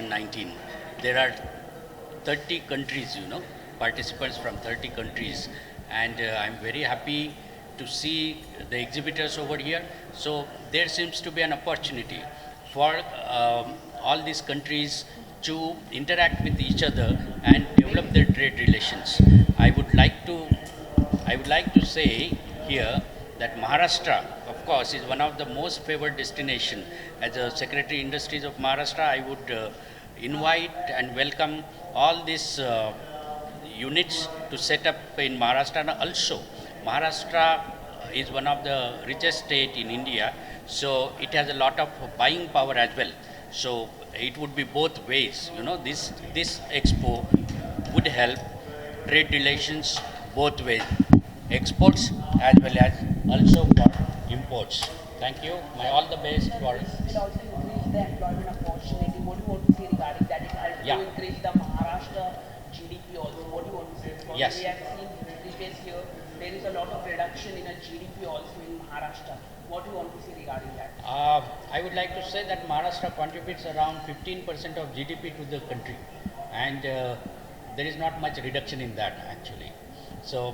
2019. There are 30 countries, participants from 30 countries, and I'm very happy to see the exhibitors over here. So there seems to be an opportunity for all these countries to interact with each other and develop their trade relations. I would like to I would like to say here that Maharashtra, of course, is one of the most favored destination. As a Secretary Industries of Maharashtra, I would invite and welcome all these units to set up in Maharashtra. And also, Maharashtra is one of the richest state in India, so it has a lot of buying power as well. So it would be both ways. This expo would help trade relations both ways, exports as well as also for imports. Thank you. My all the best for. It also increase the employment opportunity. What do you want to say regarding that? It helps Yeah. to increase the Maharashtra GDP also. What do you want to say? Because Yes. we have seen previous year there is a lot of reduction in a GDP also in Maharashtra. What do you want to say regarding that? I would like to say that Maharashtra contributes around 15% of GDP to the country, and there is not much reduction in that actually. So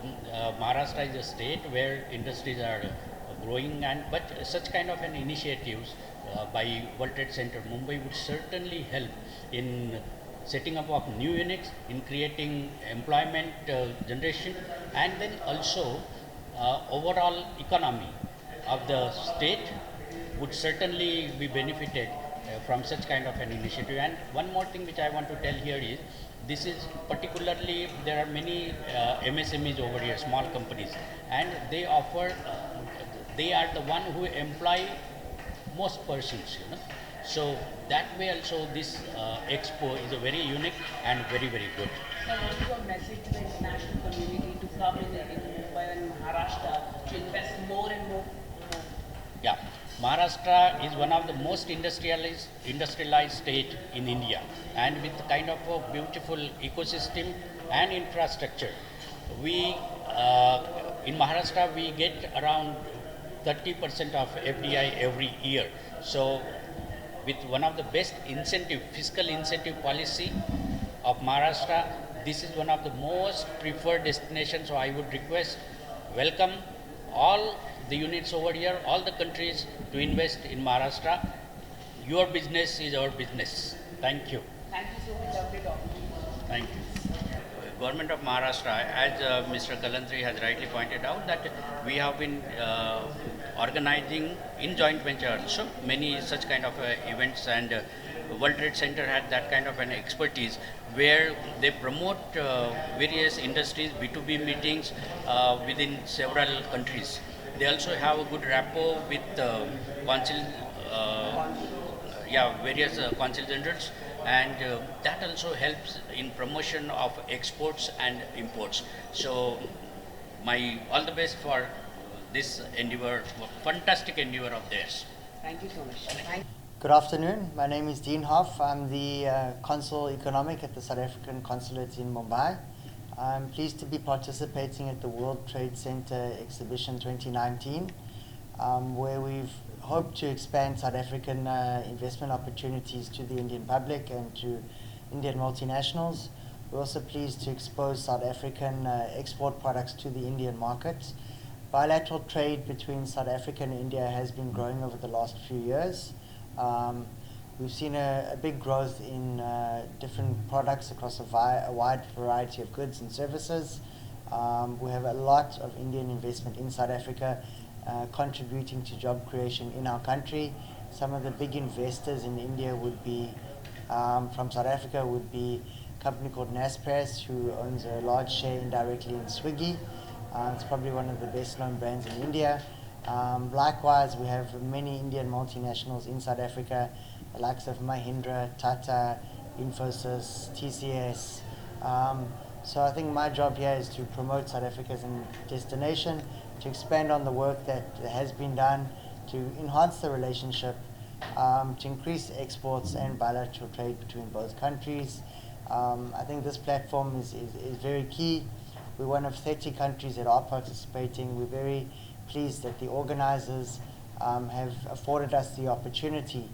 Maharashtra is a state where industries are growing, and but such kind of an initiatives by World Trade Center Mumbai would certainly help in setting up of new units, in creating employment generation, and then also overall economy of the state would certainly be benefited from such kind of an initiative. And one more thing which I want to tell here is, this is particularly, there are many MSMEs over here, small companies, and they offer, they are the one who employ most persons. So that way also this expo is a very unique and very, very good. So what is your message to the international community to come in Mumbai and Maharashtra to invest more and more? Yeah, Maharashtra is one of the most industrialized state in India, and with kind of a beautiful ecosystem and infrastructure. We in Maharashtra we get around 30% of FDI every year. So with one of the best fiscal incentive policy of Maharashtra, this is one of the most preferred destinations. So I would request, welcome all the units over here, all the countries to invest in Maharashtra. Your business is our business. Thank you. Thank you so much, lovely talking to you. Thank you. Government of Maharashtra, as Mr. Kalantri has rightly pointed out, that we have been organizing in joint venture also many such kind of events, and World Trade Center had that kind of an expertise where they promote various industries, B2B meetings within several countries. They also have a good rapport with council, various council generals, and that also helps in promotion of exports and imports. So my all the best for this endeavor, fantastic endeavor of theirs. Thank you so much. Good afternoon. My name is Dean Hoff. I'm the Consul Economic at the South African Consulate in Mumbai. I'm pleased to be participating at the World Trade Center Exhibition 2019, where we've hoped to expand South African investment opportunities to the Indian public and to Indian multinationals. We're also pleased to expose South African export products to the Indian market. Bilateral trade between South Africa and India has been growing over the last few years. We've seen a big growth in different products across a wide variety of goods and services. We have a lot of Indian investment in South Africa, contributing to job creation in our country. Some of the big investors in India would be, from South Africa, would be a company called Naspers, who owns a large share indirectly in Swiggy. It's probably one of the best known brands in India. Likewise, we have many Indian multinationals in South Africa, the likes of Mahindra, Tata, Infosys, TCS. So I think my job here is to promote South Africa as a destination, to expand on the work that has been done, to enhance the relationship, to increase exports and bilateral trade between both countries. I think this platform is very key. We're one of 30 countries that are participating. We're very pleased that the organizers have afforded us the opportunity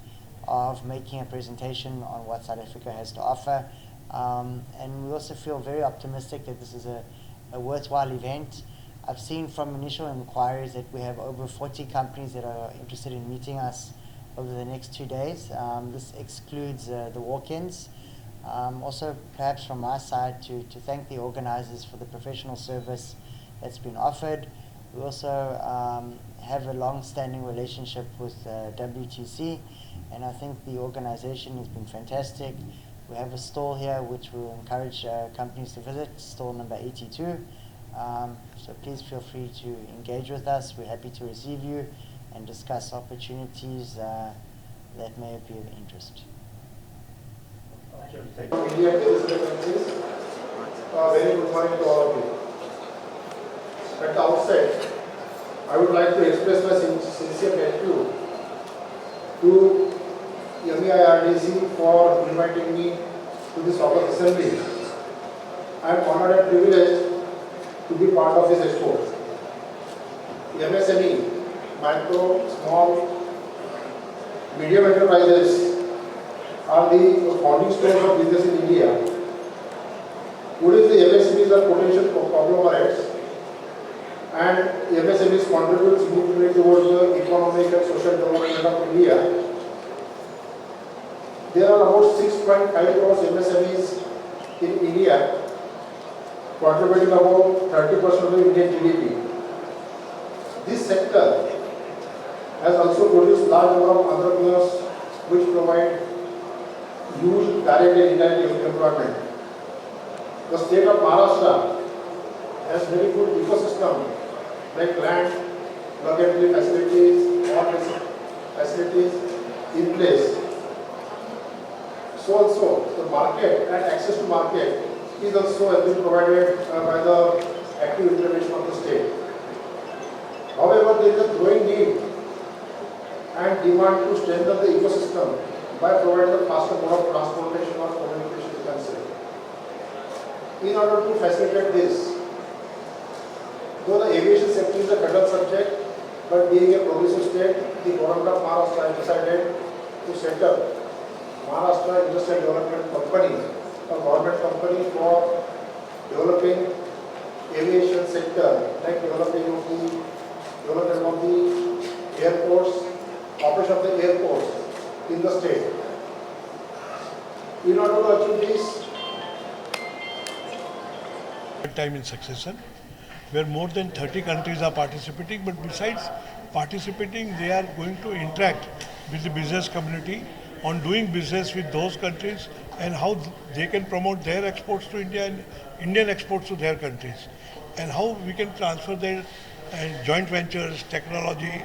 of making a presentation on what South Africa has to offer. And we also feel very optimistic that this is a worthwhile event. I've seen from initial inquiries that we have over 40 companies that are interested in meeting us over the next 2 days. This excludes the walk-ins. Also, perhaps from my side, to thank the organizers for the professional service that's been offered. We also have a long-standing relationship with WTC, and I think the organization has been fantastic. We have a stall here which we'll encourage companies to visit, stall number 82. So please feel free to engage with us. We're happy to receive you and discuss opportunities that may be of interest. India business. Very good morning to all of you. At the outset, I would like to express my sincere gratitude to MEIRDC for inviting me to this August assembly. I am honored and privileged to be part of this expo. MSME, micro, small, medium enterprises are the founding stones of business in India. Today, the MSMEs are potential conglomerates, and MSMEs contribute significantly towards the economic and social development of India. There are about 6.5 crores MSMEs in India, contributing about 30% of the Indian GDP. This sector has also produced large number of entrepreneurs which provide huge direct and indirect employment. The state of Maharashtra has very good ecosystem like land, plug-and-play facilities, all facilities in place. So also the market and access to market is also has been provided by the active intervention of the state. However, there is a growing need and demand to strengthen the ecosystem by providing a faster mode of transportation or communication is concerned. In order to facilitate this, though the aviation sector is a federal subject, but being a progressive state, the government of Maharashtra has decided to set up Maharashtra Industrial Development Company, a government company for developing aviation sector, like development of the airports, operation of the airports in the state. In order to achieve this, time in succession, where more than 30 countries are participating, but besides participating, they are going to interact with the business community on doing business with those countries and how they can promote their exports to India and Indian exports to their countries, and how we can transfer their joint ventures, technology,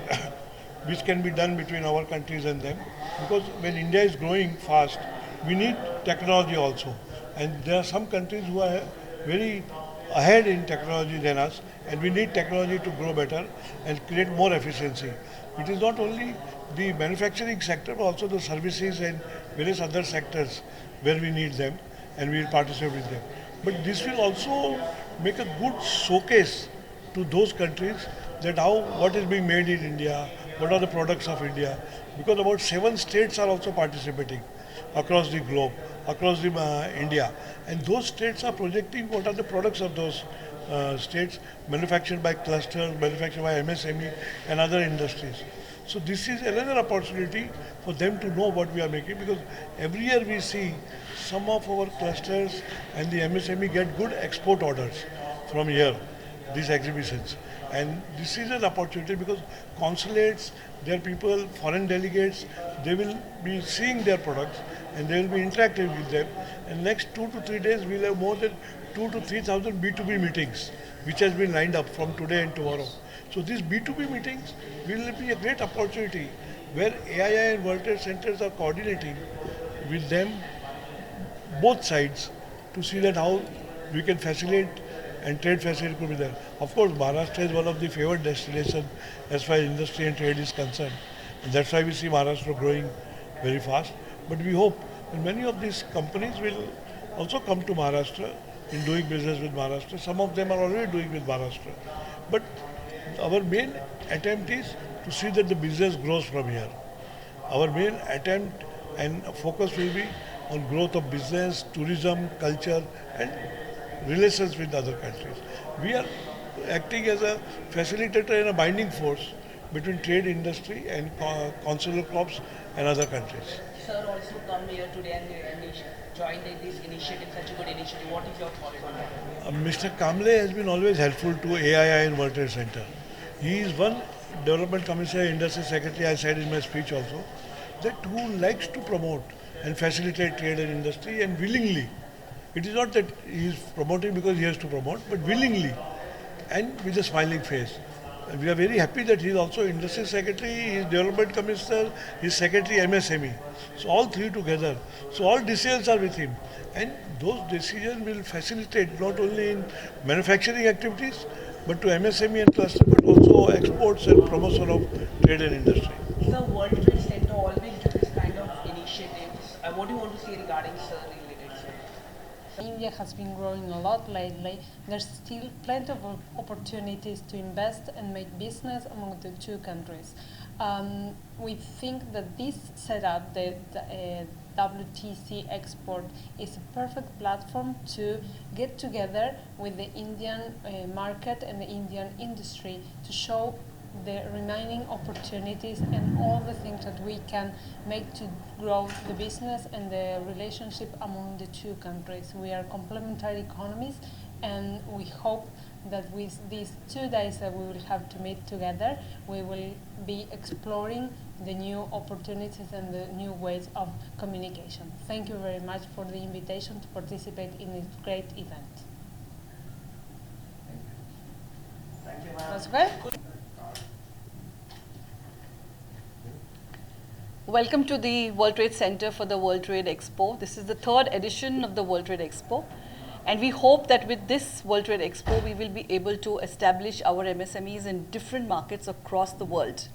which can be done between our countries and them. Because when India is growing fast, we need technology also. And there are some countries who are very ahead in technology than us, and we need technology to grow better and create more efficiency. It is not only the manufacturing sector, but also the services and various other sectors where we need them, and we will participate with them. But this will also make a good showcase to those countries that what is being made in India, what are the products of India, because about 7 states are also participating across the globe, across India, and those states are projecting what are the products of those states manufactured by clusters, manufactured by MSME and other industries. So this is another opportunity for them to know what we are making, because every year we see some of our clusters and the MSME get good export orders from here, these exhibitions. And this is an opportunity because consulates, their people, foreign delegates, they will be seeing their products and they will be interacting with them. And next 2 to 3 days, we'll have more than 2,000 to 3,000 B2B meetings, which has been lined up from today and tomorrow. So these B2B meetings will be a great opportunity where AII and World Trade Centers are coordinating with them, both sides, to see that how we can facilitate and trade facility could be there. Of course, Maharashtra is one of the favored destinations as far as industry and trade is concerned. And that's why we see Maharashtra growing very fast. But we hope that many of these companies will also come to Maharashtra in doing business with Maharashtra. Some of them are already doing with Maharashtra. But our main attempt is to see that the business grows from here. Our main attempt and focus will be on growth of business, tourism, culture, and relations with other countries. We are acting as a facilitator and a binding force between trade industry and consular corps and other countries. Sir also come here today and joined in this initiative, such a good initiative. What is your thoughts on that? Mr. Kamble has been always helpful to AII and World Trade Center. He is one development commissioner, industry secretary, I said in my speech also, that who likes to promote and facilitate trade and industry and willingly. It is not that he is promoting because he has to promote, but willingly and with a smiling face. And we are very happy that he is also industry secretary, he is development commissioner, he is secretary MSME. So all three together. So all decisions are with him. And those decisions will facilitate not only in manufacturing activities, but to MSME and cluster, but also exports and promotion of trade and industry. The World Trade Center always do this kind of initiatives. What do you want to say regarding sir related, sir? India has been growing a lot lately. There's still plenty of opportunities to invest and make business among the two countries. We think that this setup, the WTC Export, is a perfect platform to get together with the Indian market and the Indian industry to show the remaining opportunities and all the things that we can make to grow the business and the relationship among the two countries. We are complementary economies, and we hope that with these 2 days that we will have to meet together, we will be exploring the new opportunities and the new ways of communication. Thank you very much for the invitation to participate in this great event. Thank you, That's great. Welcome to the World Trade Center for the World Trade Expo. This is the 3rd edition of the World Trade Expo. And we hope that with this World Trade Expo, we will be able to establish our MSMEs in different markets across the world.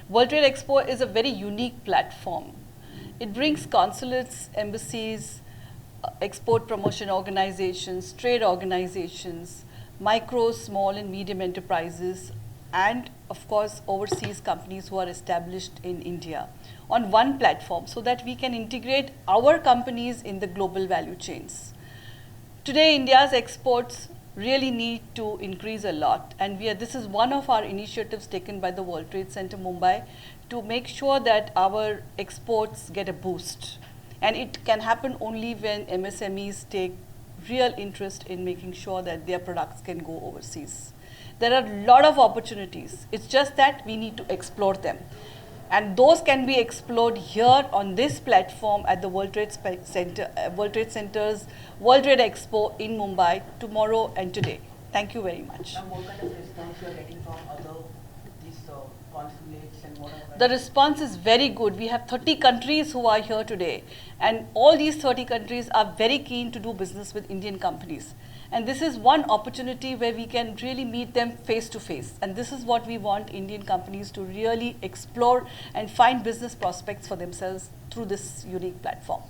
World Trade Expo is a very unique platform. It brings consulates, embassies, export promotion organizations, trade organizations, micro, small and medium enterprises, and of course overseas companies who are established in India on one platform so that we can integrate our companies in the global value chains. Today, India's exports really need to increase a lot, and this is one of our initiatives taken by the World Trade Center Mumbai to make sure that our exports get a boost. And it can happen only when MSMEs take real interest in making sure that their products can go overseas. There are a lot of opportunities. It's just that we need to explore them. And those can be explored here on this platform at the World Trade Center, World Trade Center's World Trade Expo in Mumbai tomorrow and today. Thank you very much. Now, what kind of response you are getting from these consulates and whatever? The response is very good. We have 30 countries who are here today, and all these 30 countries are very keen to do business with Indian companies. And this is one opportunity where we can really meet them face to face. And this is what we want Indian companies to really explore and find business prospects for themselves through this unique platform.